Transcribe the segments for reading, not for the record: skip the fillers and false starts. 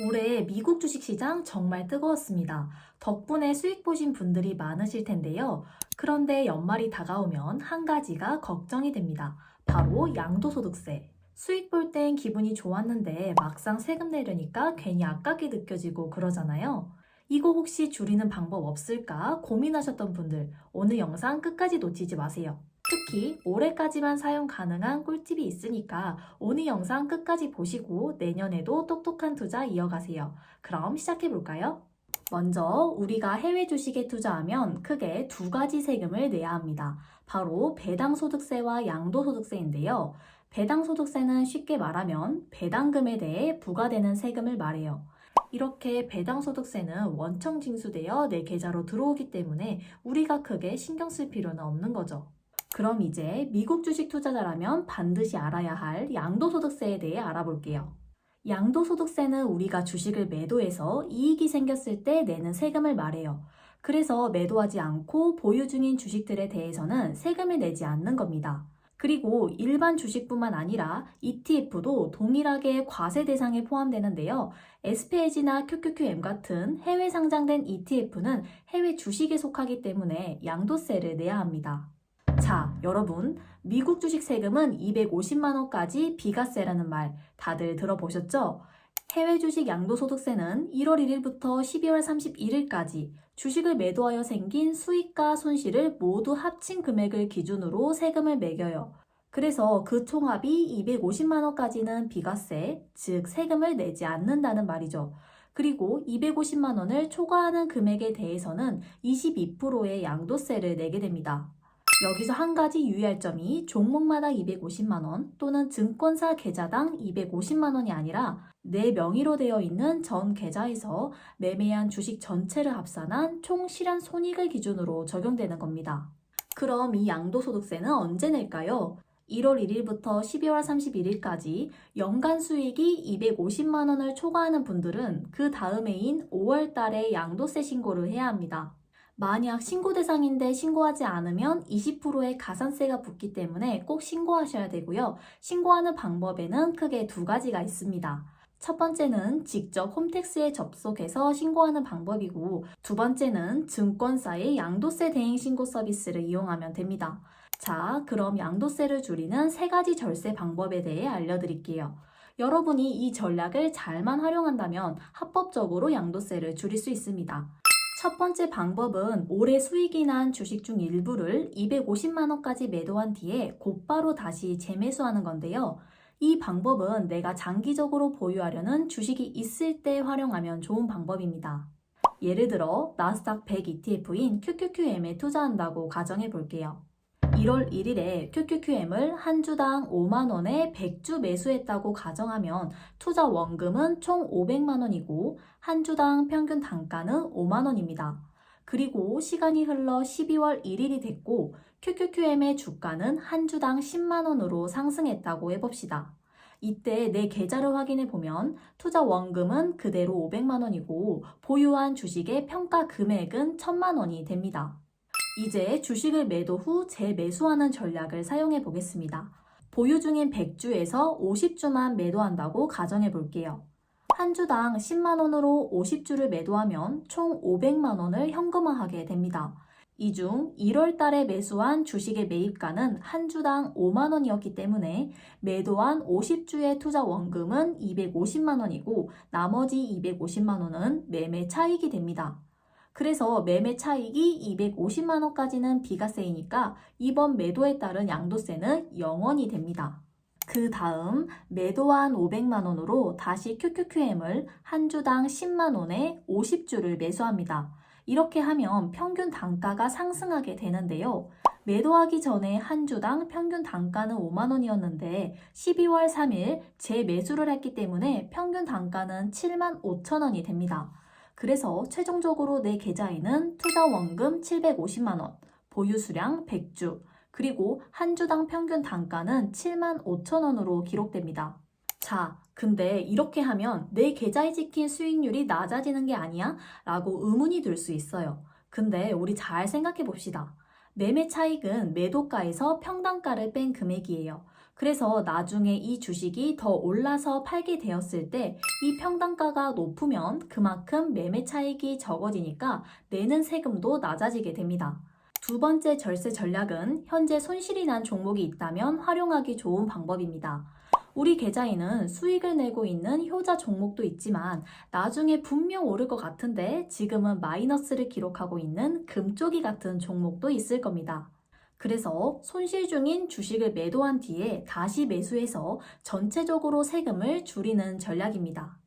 올해 미국 주식시장 정말 뜨거웠습니다. 덕분에 수익 보신 분들이 많으실 텐데요. 그런데 연말이 다가오면 한 가지가 걱정이 됩니다. 바로 양도소득세. 수익 볼 땐 기분이 좋았는데 막상 세금 내려니까 괜히 아깝게 느껴지고 그러잖아요. 이거 혹시 줄이는 방법 없을까 고민하셨던 분들, 오늘 영상 끝까지 놓치지 마세요. 특히 올해까지만 사용 가능한 꿀팁이 있으니까 오늘 영상 끝까지 보시고 내년에도 똑똑한 투자 이어가세요. 그럼 시작해 볼까요? 먼저 우리가 해외 주식에 투자하면 크게 두 가지 세금을 내야 합니다. 바로 배당소득세와 양도소득세인데요. 배당소득세는 쉽게 말하면 배당금에 대해 부과되는 세금을 말해요. 이렇게 배당소득세는 원청 징수되어 내 계좌로 들어오기 때문에 우리가 크게 신경 쓸 필요는 없는 거죠. 그럼 이제 미국 주식 투자자라면 반드시 알아야 할 양도소득세에 대해 알아볼게요. 양도소득세는 우리가 주식을 매도해서 이익이 생겼을 때 내는 세금을 말해요. 그래서 매도하지 않고 보유 중인 주식들에 대해서는 세금을 내지 않는 겁니다. 그리고 일반 주식뿐만 아니라 ETF도 동일하게 과세 대상에 포함되는데요. SPLG나 QQQM 같은 해외 상장된 ETF는 해외 주식에 속하기 때문에 양도세를 내야 합니다. 자, 여러분, 미국 주식 세금은 250만 원까지 비과세라는 말 다들 들어보셨죠? 해외 주식 양도소득세는 1월 1일부터 12월 31일까지 주식을 매도하여 생긴 수익과 손실을 모두 합친 금액을 기준으로 세금을 매겨요. 그래서 그 총합이 250만 원까지는 비과세, 즉 세금을 내지 않는다는 말이죠. 그리고 250만 원을 초과하는 금액에 대해서는 22%의 양도세를 내게 됩니다. 여기서 한 가지 유의할 점이 종목마다 250만 원 또는 증권사 계좌당 250만 원이 아니라 내 명의로 되어 있는 전 계좌에서 매매한 주식 전체를 합산한 총 실현 손익을 기준으로 적용되는 겁니다. 그럼 이 양도소득세는 언제 낼까요? 1월 1일부터 12월 31일까지 연간 수익이 250만 원을 초과하는 분들은 그 다음 해인 5월 달에 양도세 신고를 해야 합니다. 만약 신고 대상인데 신고하지 않으면 20%의 가산세가 붙기 때문에 꼭 신고하셔야 되고요. 신고하는 방법에는 크게 두 가지가 있습니다. 첫 번째는 직접 홈택스에 접속해서 신고하는 방법이고, 두 번째는 증권사의 양도세 대행 신고 서비스를 이용하면 됩니다. 자, 그럼 양도세를 줄이는 세 가지 절세 방법에 대해 알려드릴게요. 여러분이 이 전략을 잘만 활용한다면 합법적으로 양도세를 줄일 수 있습니다. 첫 번째 방법은 올해 수익이 난 주식 중 일부를 250만 원까지 매도한 뒤에 곧바로 다시 재매수하는 건데요. 이 방법은 내가 장기적으로 보유하려는 주식이 있을 때 활용하면 좋은 방법입니다. 예를 들어 나스닥 100 ETF인 QQQM에 투자한다고 가정해 볼게요. 1월 1일에 QQQM을 한 주당 5만 원에 100주 매수했다고 가정하면 투자 원금은 총 500만 원이고 한 주당 평균 단가는 5만 원입니다. 그리고 시간이 흘러 12월 1일이 됐고 QQQM의 주가는 한 주당 10만 원으로 상승했다고 해봅시다. 이때 내 계좌를 확인해 보면 투자 원금은 그대로 500만 원이고 보유한 주식의 평가 금액은 1000만 원이 됩니다. 이제 주식을 매도 후 재매수하는 전략을 사용해 보겠습니다. 보유 중인 100주에서 50주만 매도한다고 가정해 볼게요. 한 주당 10만 원으로 50주를 매도하면 총 500만 원을 현금화하게 됩니다. 이 중 1월 달에 매수한 주식의 매입가는 한 주당 5만 원이었기 때문에 매도한 50주의 투자 원금은 250만 원이고 나머지 250만 원은 매매 차익이 됩니다. 그래서 매매 차익이 250만 원까지는 비과세이니까 이번 매도에 따른 양도세는 0원이 됩니다. 그 다음 매도한 500만 원으로 다시 QQQM을 한 주당 10만 원에 50주를 매수합니다. 이렇게 하면 평균 단가가 상승하게 되는데요. 매도하기 전에 한 주당 평균 단가는 5만 원이었는데 12월 3일 재매수를 했기 때문에 평균 단가는 7만 5천 원이 됩니다. 그래서 최종적으로 내 계좌에는 투자 원금 750만 원, 보유 수량 100주, 그리고 한 주당 평균 단가는 7만 5천 원으로 기록됩니다. 자, 근데 이렇게 하면 내 계좌에 찍힌 수익률이 낮아지는 게 아니야? 라고 의문이 들 수 있어요. 근데 우리 잘 생각해 봅시다. 매매 차익은 매도가에서 평단가를 뺀 금액이에요. 그래서 나중에 이 주식이 더 올라서 팔게 되었을 때 이 평단가가 높으면 그만큼 매매 차익이 적어지니까 내는 세금도 낮아지게 됩니다. 두 번째 절세 전략은 현재 손실이 난 종목이 있다면 활용하기 좋은 방법입니다. 우리 계좌에는 수익을 내고 있는 효자 종목도 있지만 나중에 분명 오를 것 같은데 지금은 마이너스를 기록하고 있는 금쪽이 같은 종목도 있을 겁니다. 그래서 손실 중인 주식을 매도한 뒤에 다시 매수해서 전체적으로 세금을 줄이는 전략입니다.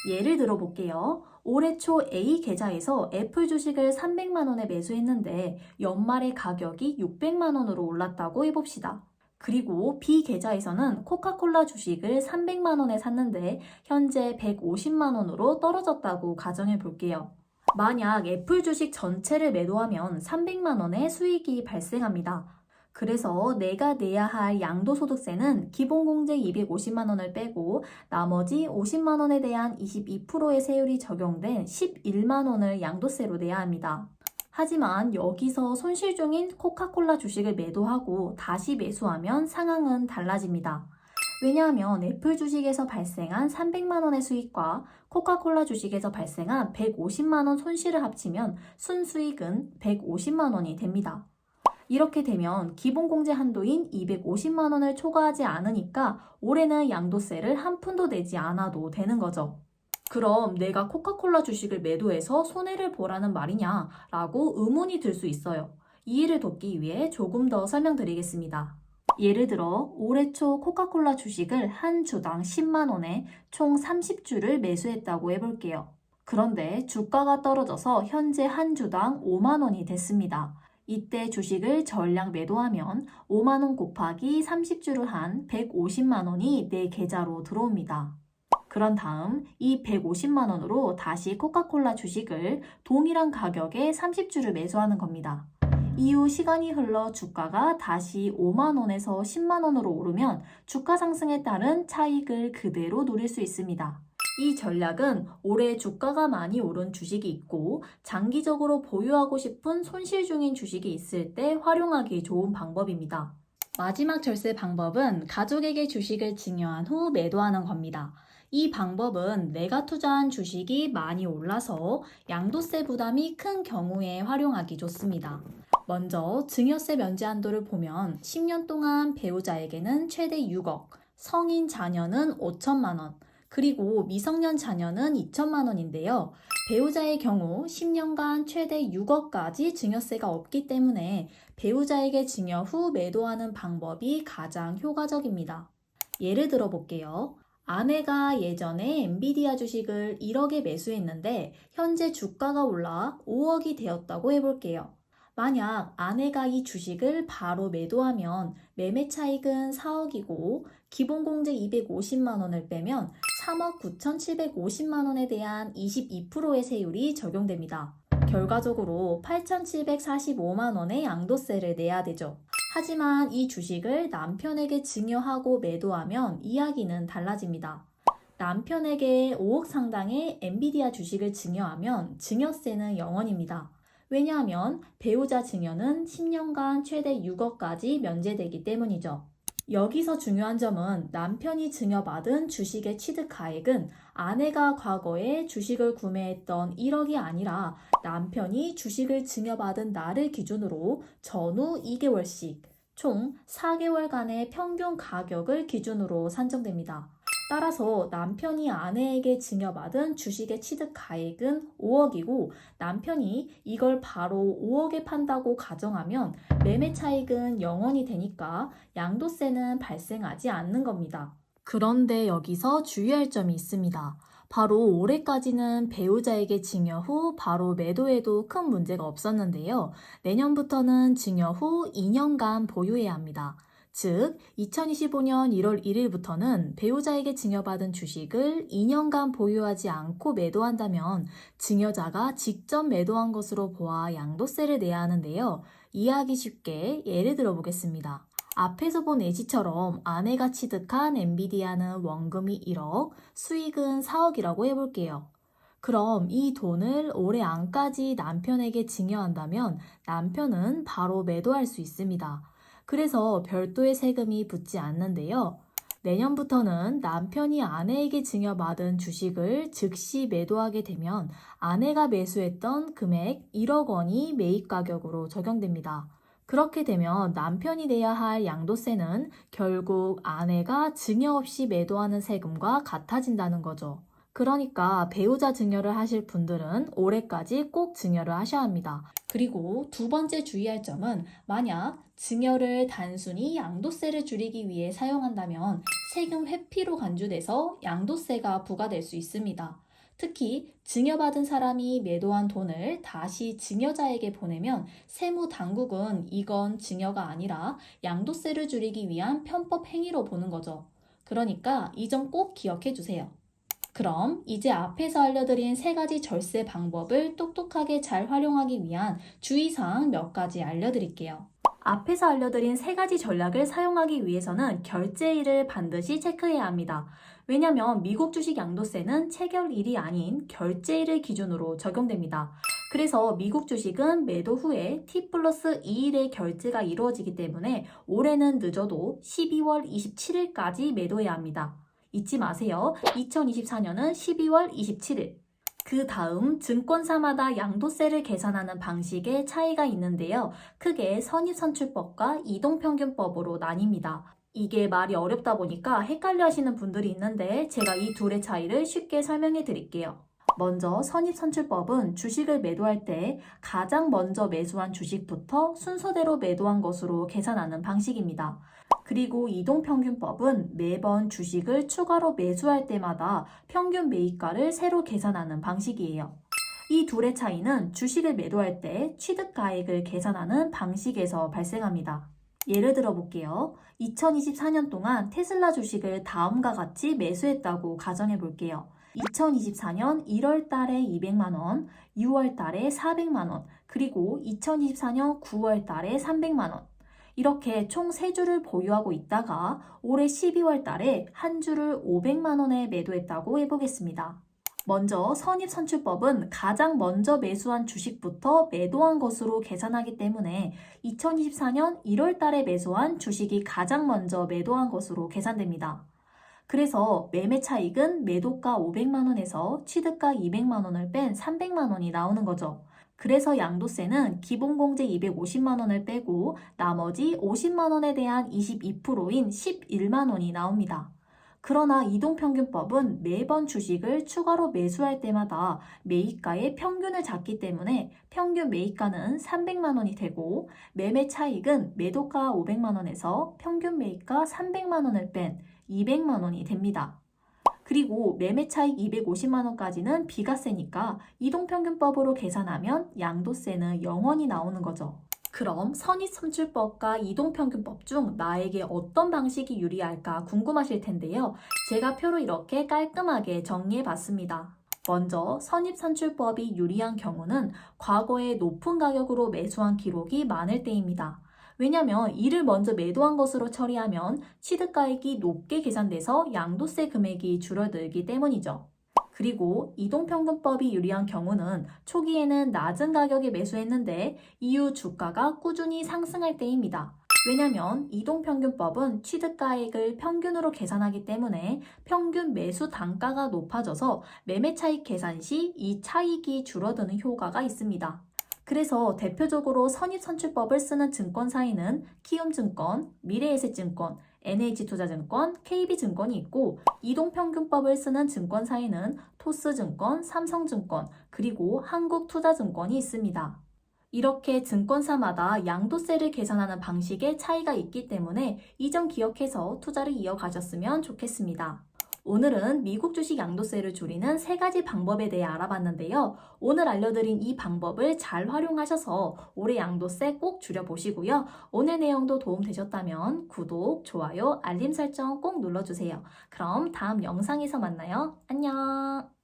예를 들어 볼게요. 올해 초 A 계좌에서 애플 주식을 300만 원에 매수했는데 연말에 가격이 600만 원으로 올랐다고 해봅시다. 그리고 B 계좌에서는 코카콜라 주식을 300만 원에 샀는데 현재 150만 원으로 떨어졌다고 가정해 볼게요. 만약 애플 주식 전체를 매도하면 300만 원의 수익이 발생합니다. 그래서 내가 내야 할 양도소득세는 기본공제 250만 원을 빼고 나머지 50만 원에 대한 22%의 세율이 적용된 11만 원을 양도세로 내야 합니다. 하지만 여기서 손실 중인 코카콜라 주식을 매도하고 다시 매수하면 상황은 달라집니다. 왜냐하면 애플 주식에서 발생한 300만 원의 수익과 코카콜라 주식에서 발생한 150만 원 손실을 합치면 순수익은 150만 원이 됩니다. 이렇게 되면 기본공제 한도인 250만 원을 초과하지 않으니까 올해는 양도세를 한 푼도 내지 않아도 되는 거죠. 그럼 내가 코카콜라 주식을 매도해서 손해를 보라는 말이냐? 라고 의문이 들 수 있어요. 이해를 돕기 위해 조금 더 설명드리겠습니다. 예를 들어 올해 초 코카콜라 주식을 한 주당 10만 원에 총 30주를 매수했다고 해볼게요. 그런데 주가가 떨어져서 현재 한 주당 5만 원이 됐습니다. 이때 주식을 전량 매도하면 5만 원 곱하기 30주를 한 150만 원이 내 계좌로 들어옵니다. 그런 다음 이 150만 원으로 다시 코카콜라 주식을 동일한 가격에 30주를 매수하는 겁니다. 이후 시간이 흘러 주가가 다시 5만 원에서 10만 원으로 오르면 주가 상승에 따른 차익을 그대로 누릴 수 있습니다. 이 전략은 올해 주가가 많이 오른 주식이 있고 장기적으로 보유하고 싶은 손실 중인 주식이 있을 때 활용하기 좋은 방법입니다. 마지막 절세 방법은 가족에게 주식을 증여한 후 매도하는 겁니다. 이 방법은 내가 투자한 주식이 많이 올라서 양도세 부담이 큰 경우에 활용하기 좋습니다. 먼저 증여세 면제 한도를 보면 10년 동안 배우자에게는 최대 6억, 성인 자녀는 5천만 원, 그리고 미성년 자녀는 2천만 원인데요. 배우자의 경우 10년간 최대 6억까지 증여세가 없기 때문에 배우자에게 증여 후 매도하는 방법이 가장 효과적입니다. 예를 들어 볼게요. 아내가 예전에 엔비디아 주식을 1억에 매수했는데 현재 주가가 올라 5억이 되었다고 해볼게요. 만약 아내가 이 주식을 바로 매도하면 매매 차익은 4억이고 기본공제 250만 원을 빼면 3억 9,750만 원에 대한 22%의 세율이 적용됩니다. 결과적으로 8,745만 원의 양도세를 내야 되죠. 하지만 이 주식을 남편에게 증여하고 매도하면 이야기는 달라집니다. 남편에게 5억 상당의 엔비디아 주식을 증여하면 증여세는 0원입니다. 왜냐하면 배우자 증여는 10년간 최대 6억까지 면제되기 때문이죠. 여기서 중요한 점은 남편이 증여받은 주식의 취득가액은 아내가 과거에 주식을 구매했던 1억이 아니라 남편이 주식을 증여받은 날을 기준으로 전후 2개월씩 총 4개월간의 평균 가격을 기준으로 산정됩니다. 따라서 남편이 아내에게 증여받은 주식의 취득가액은 5억이고 남편이 이걸 바로 5억에 판다고 가정하면 매매 차익은 0원이 되니까 양도세는 발생하지 않는 겁니다. 그런데 여기서 주의할 점이 있습니다. 바로 올해까지는 배우자에게 증여 후 바로 매도해도 큰 문제가 없었는데요. 내년부터는 증여 후 2년간 보유해야 합니다. 즉 2025년 1월 1일부터는 배우자에게 증여받은 주식을 2년간 보유하지 않고 매도한다면 증여자가 직접 매도한 것으로 보아 양도세를 내야 하는데요. 이해하기 쉽게 예를 들어 보겠습니다. 앞에서 본 예시처럼 아내가 취득한 엔비디아는 원금이 1억, 수익은 4억이라고 해볼게요. 그럼 이 돈을 올해 안까지 남편에게 증여한다면 남편은 바로 매도할 수 있습니다. 그래서 별도의 세금이 붙지 않는데요. 내년부터는 남편이 아내에게 증여받은 주식을 즉시 매도하게 되면 아내가 매수했던 금액 1억 원이 매입 가격으로 적용됩니다. 그렇게 되면 남편이 내야 할 양도세는 결국 아내가 증여 없이 매도하는 세금과 같아진다는 거죠. 그러니까 배우자 증여를 하실 분들은 올해까지 꼭 증여를 하셔야 합니다. 그리고 두 번째 주의할 점은 만약 증여를 단순히 양도세를 줄이기 위해 사용한다면 세금 회피로 간주돼서 양도세가 부과될 수 있습니다. 특히 증여받은 사람이 매도한 돈을 다시 증여자에게 보내면 세무당국은 이건 증여가 아니라 양도세를 줄이기 위한 편법 행위로 보는 거죠. 그러니까 이 점 꼭 기억해 주세요. 그럼 이제 앞에서 알려드린 세 가지 절세 방법을 똑똑하게 잘 활용하기 위한 주의사항 몇 가지 알려드릴게요. 앞에서 알려드린 세 가지 전략을 사용하기 위해서는 결제일을 반드시 체크해야 합니다. 왜냐하면 미국 주식 양도세는 체결일이 아닌 결제일을 기준으로 적용됩니다. 그래서 미국 주식은 매도 후에 T+2일의 결제가 이루어지기 때문에 올해는 늦어도 12월 27일까지 매도해야 합니다. 잊지 마세요. 2024년은 12월 27일. 그 다음 증권사마다 양도세를 계산하는 방식에 차이가 있는데요. 크게 선입선출법과 이동평균법으로 나뉩니다. 이게 말이 어렵다 보니까 헷갈려 하시는 분들이 있는데 제가 이 둘의 차이를 쉽게 설명해 드릴게요. 먼저 선입선출법은 주식을 매도할 때 가장 먼저 매수한 주식부터 순서대로 매도한 것으로 계산하는 방식입니다. 그리고 이동평균법은 매번 주식을 추가로 매수할 때마다 평균 매입가를 새로 계산하는 방식이에요. 이 둘의 차이는 주식을 매도할 때 취득가액을 계산하는 방식에서 발생합니다. 예를 들어 볼게요. 2024년 동안 테슬라 주식을 다음과 같이 매수했다고 가정해 볼게요. 2024년 1월 달에 200만 원, 6월 달에 400만 원, 그리고 2024년 9월 달에 300만 원. 이렇게 총 3주를 보유하고 있다가 올해 12월 달에 한 주를 500만 원에 매도했다고 해보겠습니다. 먼저 선입선출법은 가장 먼저 매수한 주식부터 매도한 것으로 계산하기 때문에 2024년 1월 달에 매수한 주식이 가장 먼저 매도한 것으로 계산됩니다. 그래서 매매 차익은 매도가 500만 원에서 취득가 200만 원을 뺀 300만 원이 나오는 거죠. 그래서 양도세는 기본공제 250만 원을 빼고 나머지 50만 원에 대한 22%인 11만 원이 나옵니다. 그러나 이동평균법은 매번 주식을 추가로 매수할 때마다 매입가의 평균을 잡기 때문에 평균 매입가는 300만 원이 되고 매매 차익은 매도가 500만 원에서 평균 매입가 300만 원을 뺀 200만 원이 됩니다. 그리고 매매 차익 250만 원까지는 비과세니까 이동평균법으로 계산하면 양도세는 0원이 나오는 거죠. 그럼 선입선출법과 이동평균법 중 나에게 어떤 방식이 유리할까 궁금하실 텐데요. 제가 표로 이렇게 깔끔하게 정리해 봤습니다. 먼저 선입선출법이 유리한 경우는 과거에 높은 가격으로 매수한 기록이 많을 때입니다. 왜냐하면 이를 먼저 매도한 것으로 처리하면 취득가액이 높게 계산돼서 양도세 금액이 줄어들기 때문이죠. 그리고 이동평균법이 유리한 경우는 초기에는 낮은 가격에 매수했는데 이후 주가가 꾸준히 상승할 때입니다. 왜냐하면 이동평균법은 취득가액을 평균으로 계산하기 때문에 평균 매수 단가가 높아져서 매매 차익 계산 시 이 차익이 줄어드는 효과가 있습니다. 그래서 대표적으로 선입선출법을 쓰는 증권사에는 키움증권, 미래에셋증권, NH투자증권, KB증권이 있고 이동평균법을 쓰는 증권사에는 토스증권, 삼성증권, 그리고 한국투자증권이 있습니다. 이렇게 증권사마다 양도세를 계산하는 방식에 차이가 있기 때문에 이 점 기억해서 투자를 이어가셨으면 좋겠습니다. 오늘은 미국 주식 양도세를 줄이는 3가지 방법에 대해 알아봤는데요. 오늘 알려드린 이 방법을 잘 활용하셔서 올해 양도세 꼭 줄여보시고요. 오늘 내용도 도움되셨다면 구독, 좋아요, 알림 설정 꼭 눌러주세요. 그럼 다음 영상에서 만나요. 안녕!